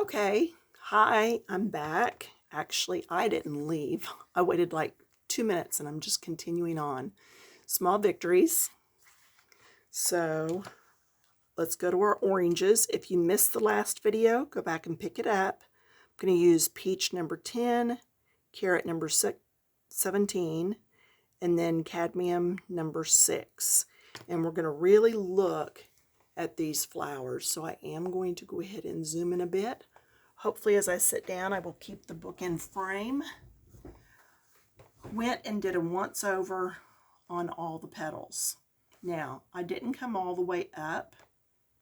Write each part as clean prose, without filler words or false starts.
Okay, hi, I'm back. Actually, I didn't leave. I waited like 2 minutes and I'm just continuing on. Small victories. So let's go to our oranges. If you missed the last video, go back and pick it up. I'm going to use peach number 10, carrot number 17, and then cadmium number 6. And we're going to really look at these flowers. So I am going to go ahead and zoom in a bit. Hopefully as I sit down, I will keep the book in frame. Went and did a once over on all the petals. Now, I didn't come all the way up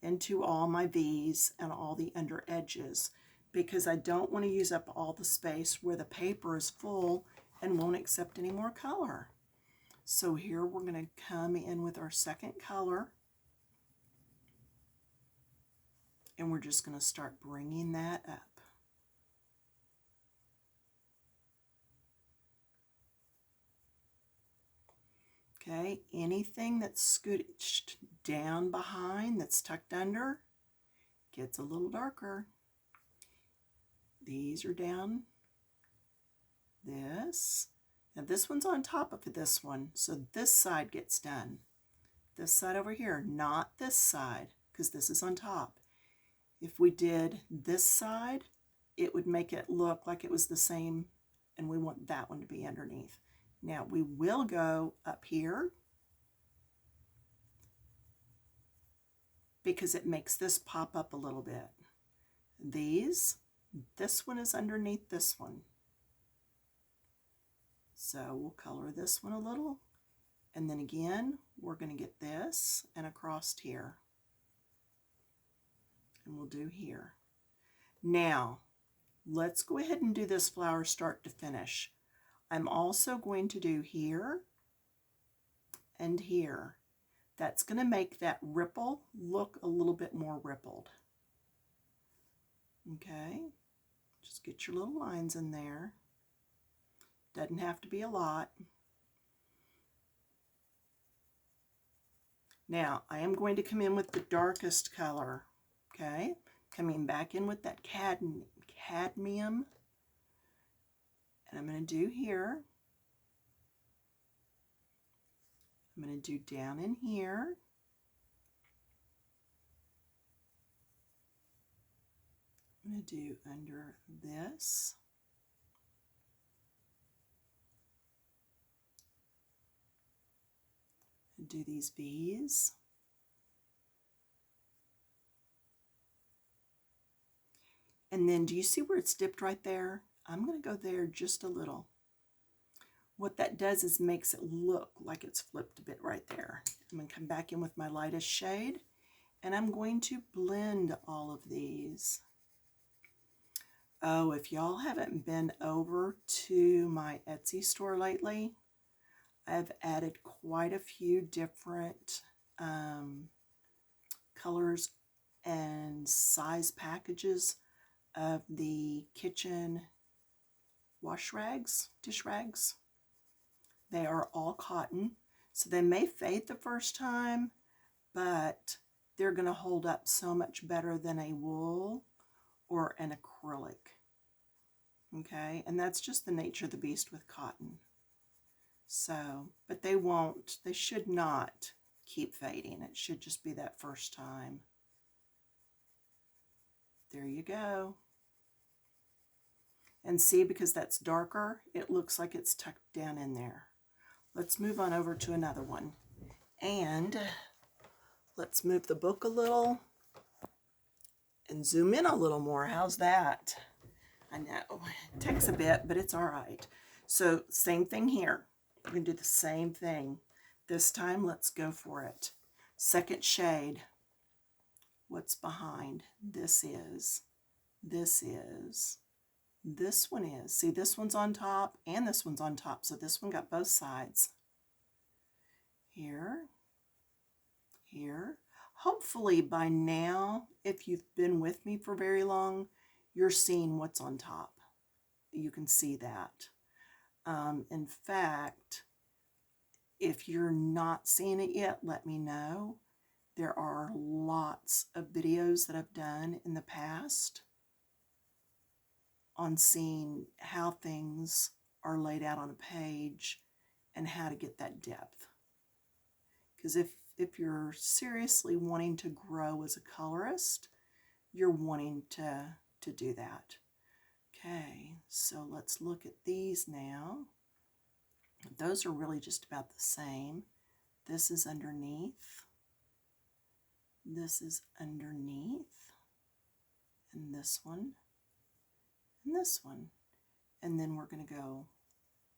into all my V's and all the under edges because I don't want to use up all the space where the paper is full and won't accept any more color. So here we're going to come in with our second color and we're just going to start bringing that up. Okay, anything that's scooched down behind, that's tucked under, gets a little darker. These are down this. Now this one's on top of this one, so this side gets done. This side over here, not this side, because this is on top. If we did this side, it would make it look like it was the same, and we want that one to be underneath. Now we will go up here because it makes this pop up a little bit. This one is underneath this one. So we'll color this one a little. And then again, we're going to get this and across here. And we'll do here. Now, let's go ahead and do this flower start to finish. I'm also going to do here and here. That's going to make that ripple look a little bit more rippled. Okay, just get your little lines in there. Doesn't have to be a lot. Now, I am going to come in with the darkest color, okay? Coming back in with that cadmium. And I'm going to do here. I'm going to do down in here. I'm going to do under this. And do these V's. And then do you see where it's dipped right there? I'm going to go there just a little. What that does is makes it look like it's flipped a bit right there. I'm going to come back in with my lightest shade and I'm going to blend all of these. Oh, if y'all haven't been over to my Etsy store lately, I've added quite a few different colors and size packages of the kitchen wash rags, dish rags. They are all cotton, so they may fade the first time, but they're going to hold up so much better than a wool or an acrylic. Okay, and that's just the nature of the beast with cotton. So, but they should not keep fading. It should just be that first time. There you go. And see, because that's darker, it looks like it's tucked down in there. Let's move on over to another one. And let's move the book a little and zoom in a little more. How's that? I know, it takes a bit, but it's all right. So same thing here. We're going to do the same thing. This time, let's go for it. Second shade. What's behind? This one is. See, this one's on top and this one's on top, so this one got both sides. Here, here. Hopefully by now, if you've been with me for very long, you're seeing what's on top. You can see that. In fact, if you're not seeing it yet, let me know. There are lots of videos that I've done in the past on seeing how things are laid out on a page and how to get that depth. Because if you're seriously wanting to grow as a colorist, you're wanting to do that. Okay, so let's look at these now. Those are really just about the same. This is underneath. This is underneath. And this one. And this one. And then we're going to go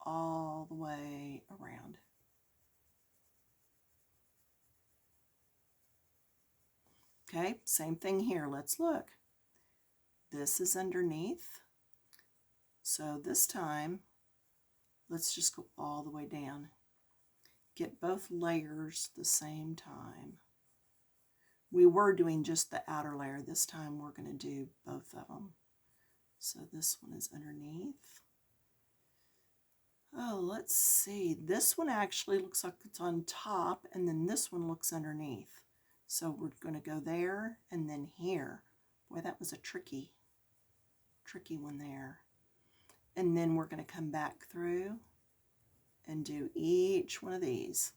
all the way around. Okay, same thing here. Let's look. This is underneath. So this time, let's just go all the way down. Get both layers the same time. We were doing just the outer layer. This time we're going to do both of them. So this one is underneath. Oh, let's see. This one actually looks like it's on top, and then this one looks underneath. So we're going to go there and then here. Boy, that was a tricky one there. And then we're going to come back through and do each one of these.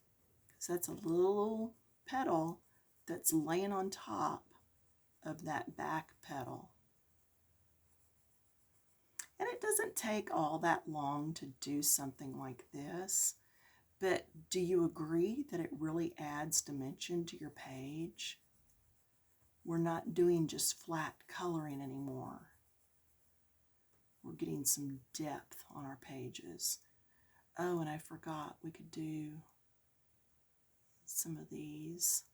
Because that's a little petal that's laying on top of that back petal. And it doesn't take all that long to do something like this. But do you agree that it really adds dimension to your page? We're not doing just flat coloring anymore. We're getting some depth on our pages. Oh, and I forgot we could do some of these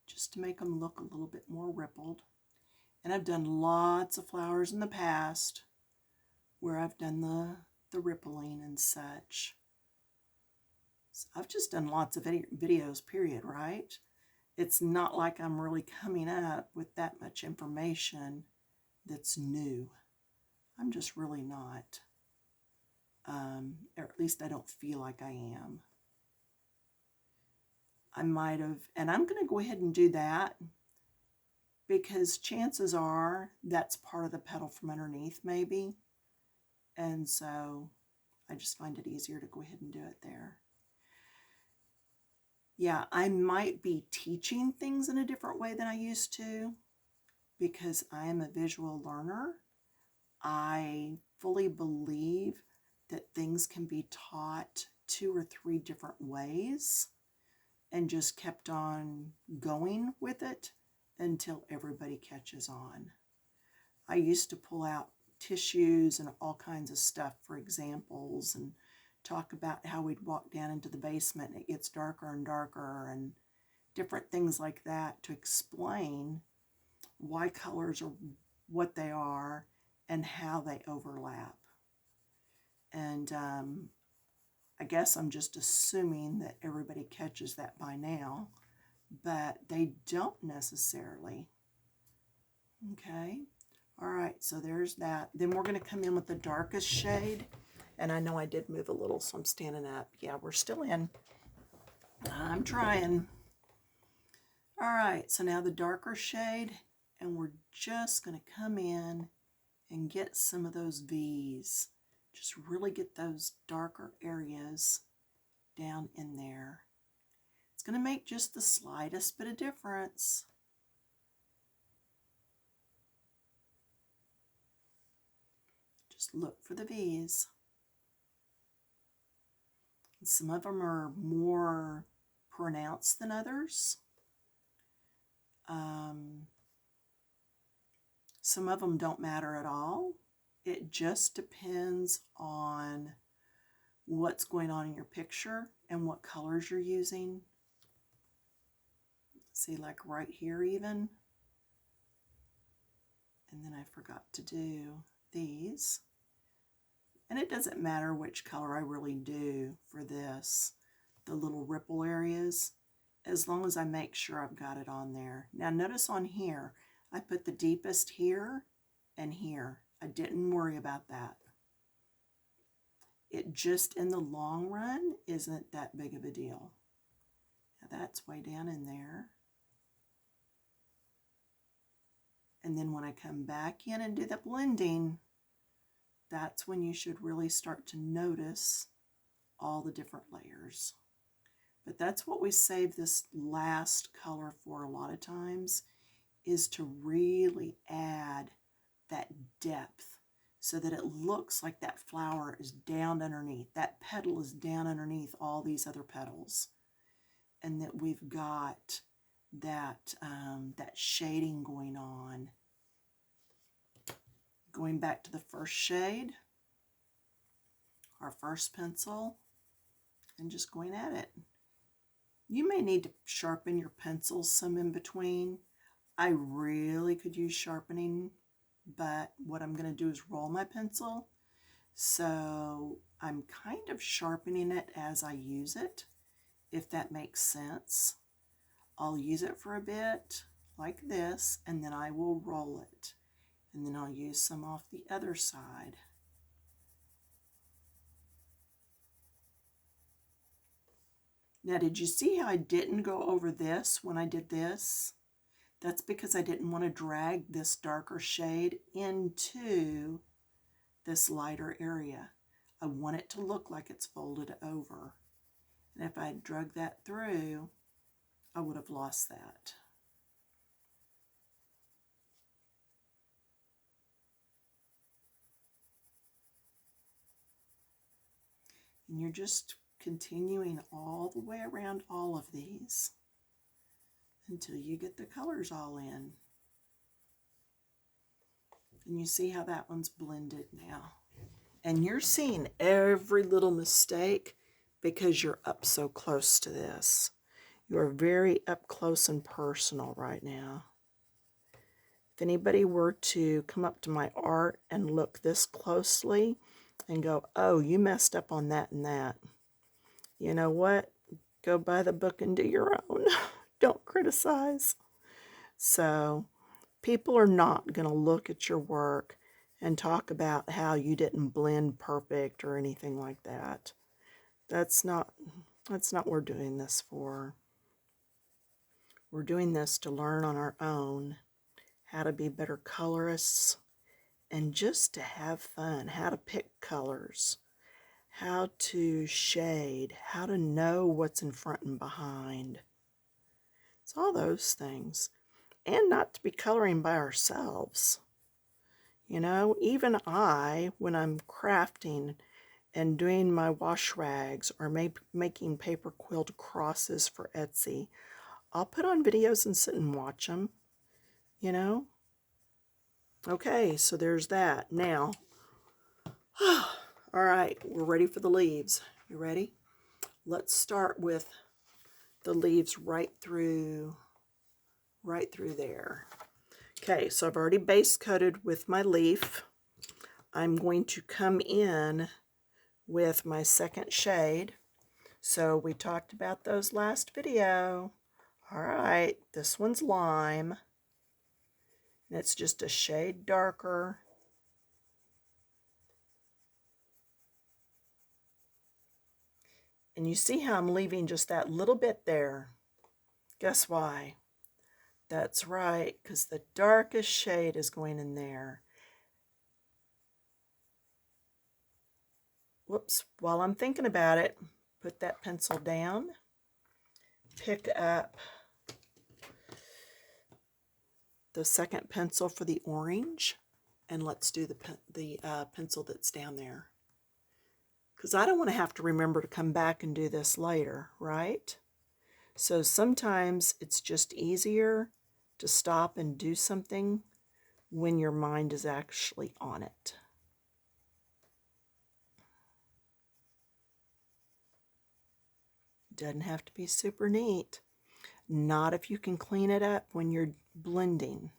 just to make them look a little bit more rippled. And I've done lots of flowers in the past where I've done the rippling and such. So I've just done lots of videos, period, right? It's not like I'm really coming up with that much information that's new. I'm just really not. Or at least I don't feel like I am. I might have, and I'm going to go ahead and do that because chances are that's part of the petal from underneath maybe. And so I just find it easier to go ahead and do it there. Yeah, I might be teaching things in a different way than I used to because I am a visual learner. I fully believe that things can be taught 2 or 3 different ways and just kept on going with it until everybody catches on. I used to pull out tissues and all kinds of stuff for examples and talk about how we'd walk down into the basement and it gets darker and darker and different things like that to explain why colors are what they are and how they overlap. And I guess I'm just assuming that everybody catches that by now, but they don't necessarily. Okay, all right, so there's that. Then we're going to come in with the darkest shade. And I know I did move a little, so I'm standing up. Yeah, we're still in. I'm trying. All right, so now the darker shade, and we're just going to come in and get some of those V's. Just really get those darker areas down in there. It's going to make just the slightest bit of difference. Just look for the V's. And some of them are more pronounced than others. Some of them don't matter at all. It just depends on what's going on in your picture and what colors you're using. See, like right here even. And then I forgot to do these. And it doesn't matter which color I really do for this, the little ripple areas, as long as I make sure I've got it on there. Now notice on here, I put the deepest here and here. I didn't worry about that. It just in the long run isn't that big of a deal. Now that's way down in there. And then when I come back in and do the blending, that's when you should really start to notice all the different layers. But that's what we save this last color for a lot of times, is to really add that depth so that it looks like that flower is down underneath, that petal is down underneath all these other petals, and that we've got that, that shading going on. Going back to the first shade, our first pencil, and just going at it. You may need to sharpen your pencils some in between. I really could use sharpening, but what I'm going to do is roll my pencil. So I'm kind of sharpening it as I use it, if that makes sense. I'll use it for a bit like this, and then I will roll it. And then I'll use some off the other side. Now, did you see how I didn't go over this when I did this? That's because I didn't want to drag this darker shade into this lighter area. I want it to look like it's folded over. And if I had drug that through, I would have lost that. And you're just continuing all the way around all of these until you get the colors all in. And you see how that one's blended now. And you're seeing every little mistake because you're up so close to this. You are very up close and personal right now. If anybody were to come up to my art and look this closely and go, oh, you messed up on that and that, you know what? Go buy the book and do your own. Don't criticize. So people are not going to look at your work and talk about how you didn't blend perfect or anything like that. That's not what we're doing this for. We're doing this to learn on our own how to be better colorists and just to have fun, how to pick colors, how to shade, how to know what's in front and behind. It's all those things. And not to be coloring by ourselves. You know, even I, when I'm crafting and doing my wash rags or making paper quilt crosses for Etsy, I'll put on videos and sit and watch them, you know. Okay, so there's that. Now, all right, we're ready for the leaves. You ready? Let's start with the leaves right through there. Okay, so I've already base coated with my leaf. I'm going to come in with my second shade. So we talked about those last video. All right, this one's lime. And it's just a shade darker. And you see how I'm leaving just that little bit there. Guess why? That's right, because the darkest shade is going in there. Whoops, while I'm thinking about it, put that pencil down, pick up the second pencil for the orange, and let's do the pencil that's down there. Because I don't want to have to remember to come back and do this later, right? So sometimes it's just easier to stop and do something when your mind is actually on it. Doesn't have to be super neat. Not if you can clean it up when you're blending.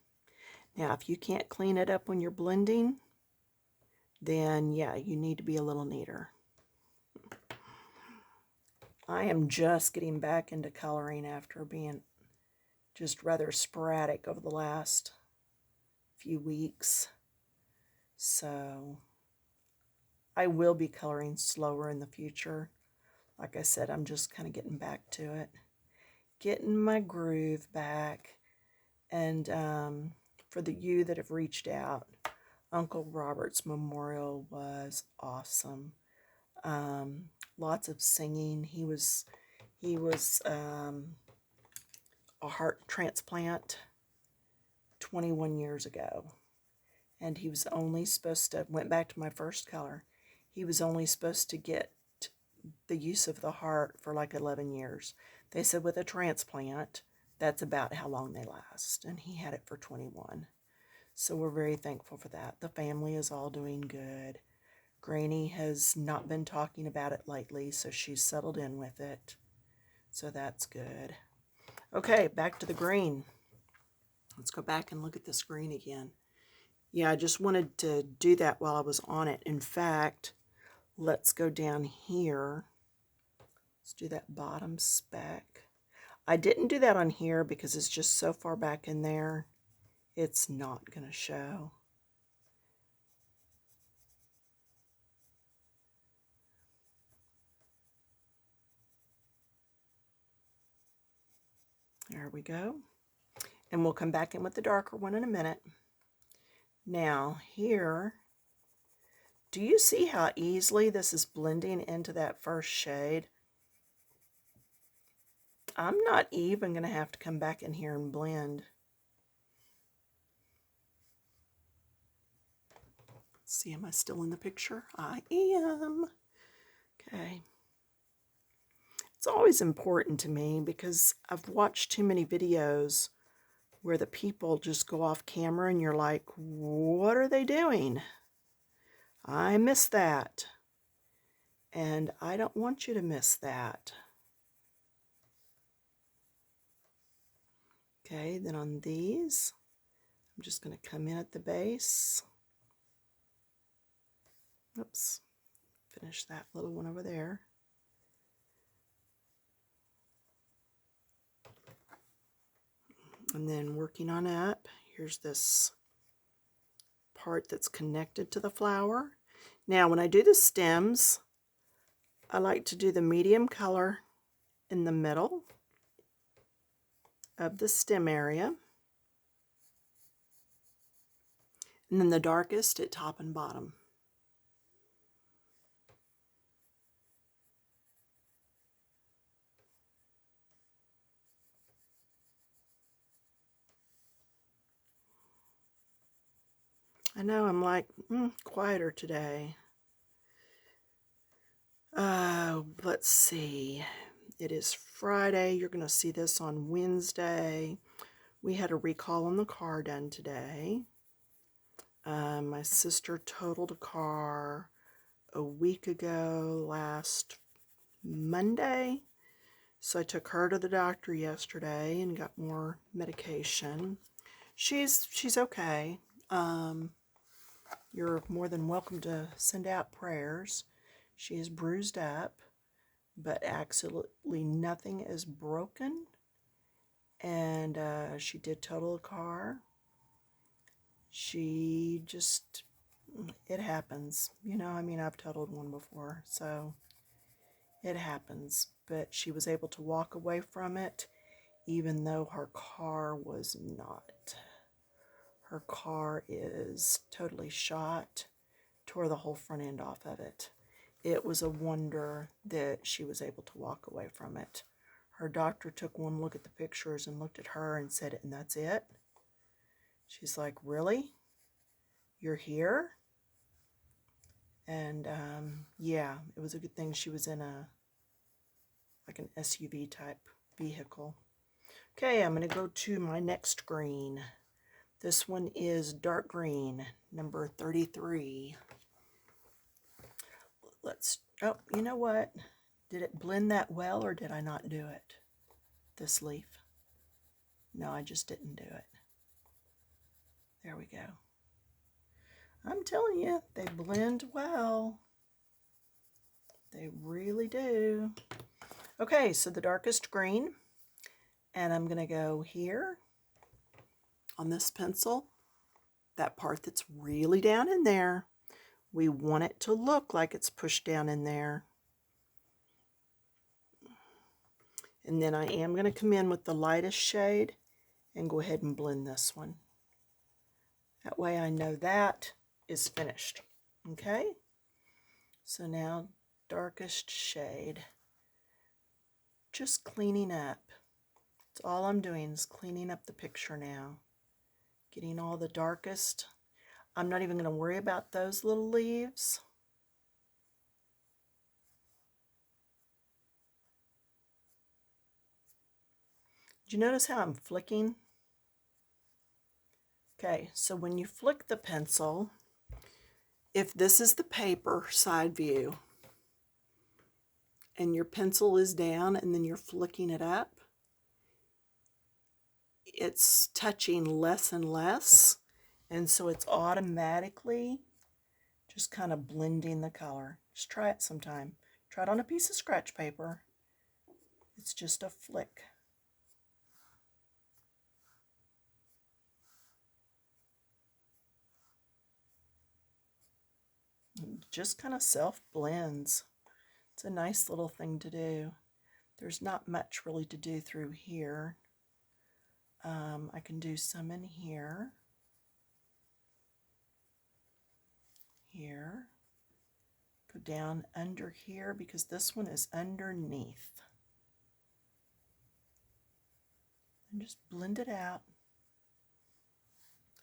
Now, if you can't clean it up when you're blending, then yeah, you need to be a little neater. I am just getting back into coloring after being just rather sporadic over the last few weeks. So I will be coloring slower in the future. Like I said, I'm just kind of getting back to it. Getting my groove back. And for you that have reached out, Uncle Robert's memorial was awesome. Lots of singing. He was a heart transplant 21 years ago, and he was only supposed to, went back to my first color, he was only supposed to get the use of the heart for like 11 years. They said with a transplant, that's about how long they last, and he had it for 21. So we're very thankful for that. The family is all doing good. Granny has not been talking about it lately, so she's settled in with it. So that's good. Okay, back to the green. Let's go back and look at this green again. Yeah, I just wanted to do that while I was on it. In fact, let's go down here. Let's do that bottom speck. I didn't do that on here because it's just so far back in there. It's not going to show. There we go. And we'll come back in with the darker one in a minute. Now here, do you see how easily this is blending into that first shade? I'm not even going to have to come back in here and blend. Let's see, am I still in the picture? I am. Okay. It's always important to me because I've watched too many videos where the people just go off camera and you're like, what are they doing? I miss that. And I don't want you to miss that. Okay, then on these, I'm just going to come in at the base. Oops, finish that little one over there. And then working on up, here's this part that's connected to the flower. Now, when I do the stems, I like to do the medium color in the middle of the stem area, and then the darkest at top and bottom. I know I'm like quieter today. Let's see. It is Friday. You're going to see this on Wednesday. We had a recall on the car done today. My sister totaled a car a week ago last Monday. So I took her to the doctor yesterday and got more medication. She's okay. You're more than welcome to send out prayers. She is bruised up, but absolutely nothing is broken. And she did total a car. She just, it happens. You know, I mean, I've totaled one before, so it happens. But she was able to walk away from it, even though her car was not. Her car is totally shot, tore the whole front end off of it. It was a wonder that she was able to walk away from it. Her doctor took one look at the pictures and looked at her and said, and that's it? She's like, really? You're here? And yeah, it was a good thing she was in like an SUV type vehicle. Okay, I'm going to go to my next green. This one is dark green, number 33. Oh, you know what? Did it blend that well or did I not do it? This leaf. No, I just didn't do it. There we go. I'm telling you, they blend well. They really do. Okay, so the darkest green, and I'm going to go here on this pencil, that part that's really down in there. We want it to look like it's pushed down in there. And then I am going to come in with the lightest shade and go ahead and blend this one. That way I know that is finished. Okay, so now darkest shade. Just cleaning up. That's all I'm doing is cleaning up the picture now. Getting all the darkest. I'm not even going to worry about those little leaves. Did you notice how I'm flicking? Okay, so when you flick the pencil, if this is the paper side view and your pencil is down and then you're flicking it up, it's touching less and less, and so it's automatically just kind of blending the color. Just try it sometime. Try it on a piece of scratch paper. It's just a flick. Just kind of self blends. It's a nice little thing to do. There's not much really to do through here. I can do some in here. Here. Go down under here because this one is underneath. And just blend it out.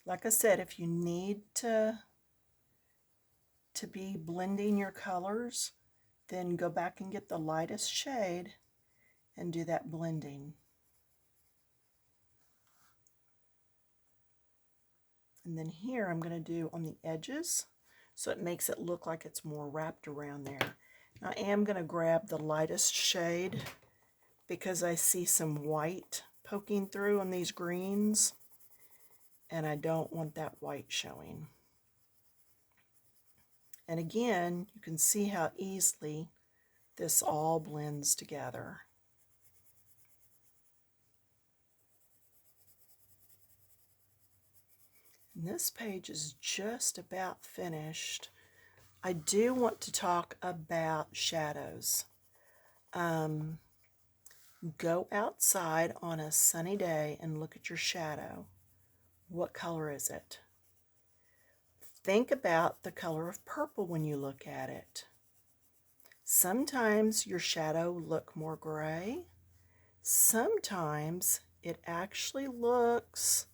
Like I said, if you need to be blending your colors, then go back and get the lightest shade and do that blending. And then here I'm going to do on the edges so it makes it look like it's more wrapped around there. I am going to grab the lightest shade because I see some white poking through on these greens and I don't want that white showing. And again, you can see how easily this all blends together. And this page is just about finished. I do want to talk about shadows. Go outside on a sunny day and look at your shadow. What color is it? Think about the color of purple when you look at it. Sometimes your shadow will look more gray. Sometimes it actually looks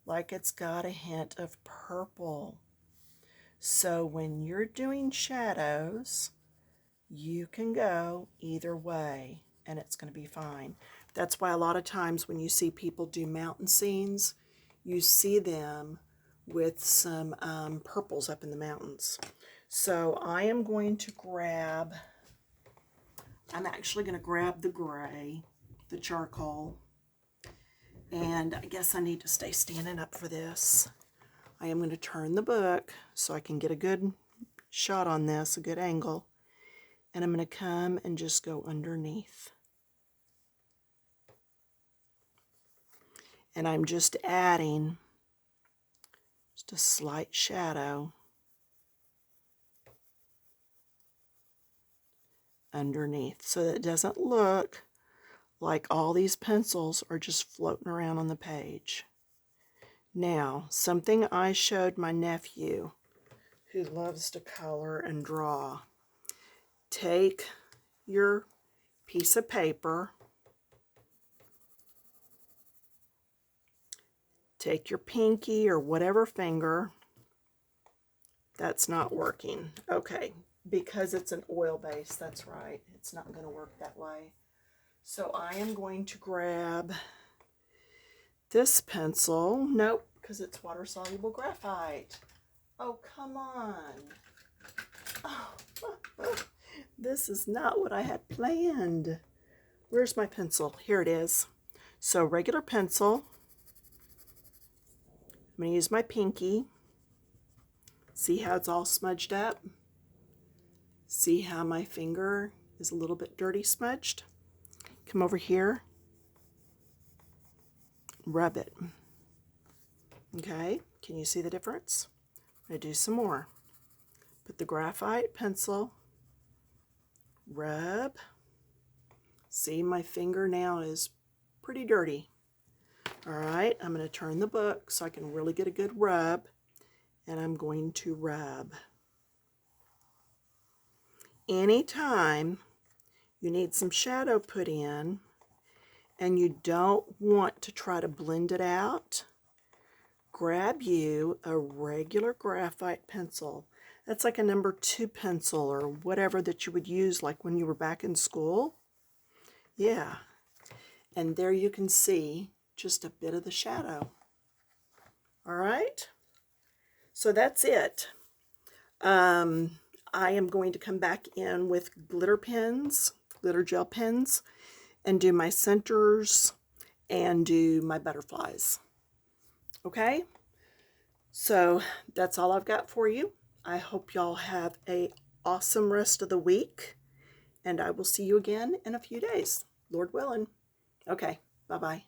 like it's got a hint of purple. So when you're doing shadows, you can go either way and it's going to be fine. That's why a lot of times when you see people do mountain scenes, you see them with some purples up in the mountains. So I am going to grab, I'm actually going to grab the gray, the charcoal, and I guess I need to stay standing up for this. I am going to turn the book so I can get a good shot on this, a good angle, and I'm going to come and just go underneath. And I'm just adding just a slight shadow underneath so that it doesn't look like all these pencils are just floating around on the page. Now, something I showed my nephew who loves to color and draw. Take your piece of paper, take your pinky or whatever finger. That's not working. Okay, because it's an oil base, that's right. It's not going to work that way. So I am going to grab this pencil. Nope, because it's water-soluble graphite. Oh, come on. Oh, this is not what I had planned. Where's my pencil? Here it is. So regular pencil. I'm going to use my pinky. See how it's all smudged up? See how my finger is a little bit dirty smudged? Come over here. Rub it. Okay, can you see the difference? I'm going to do some more. Put the graphite pencil, rub. See, my finger now is pretty dirty. All right, I'm going to turn the book so I can really get a good rub and I'm going to rub. Anytime you need some shadow put in and you don't want to try to blend it out, grab you a regular graphite pencil. That's like a number 2 pencil or whatever that you would use like when you were back in school. Yeah. And there you can see just a bit of the shadow. All right. So that's it. I am going to come back in with glitter pens, glitter gel pens, and do my centers and do my butterflies. Okay? So that's all I've got for you. I hope y'all have a awesome rest of the week, and I will see you again in a few days, Lord willing. Okay, bye-bye.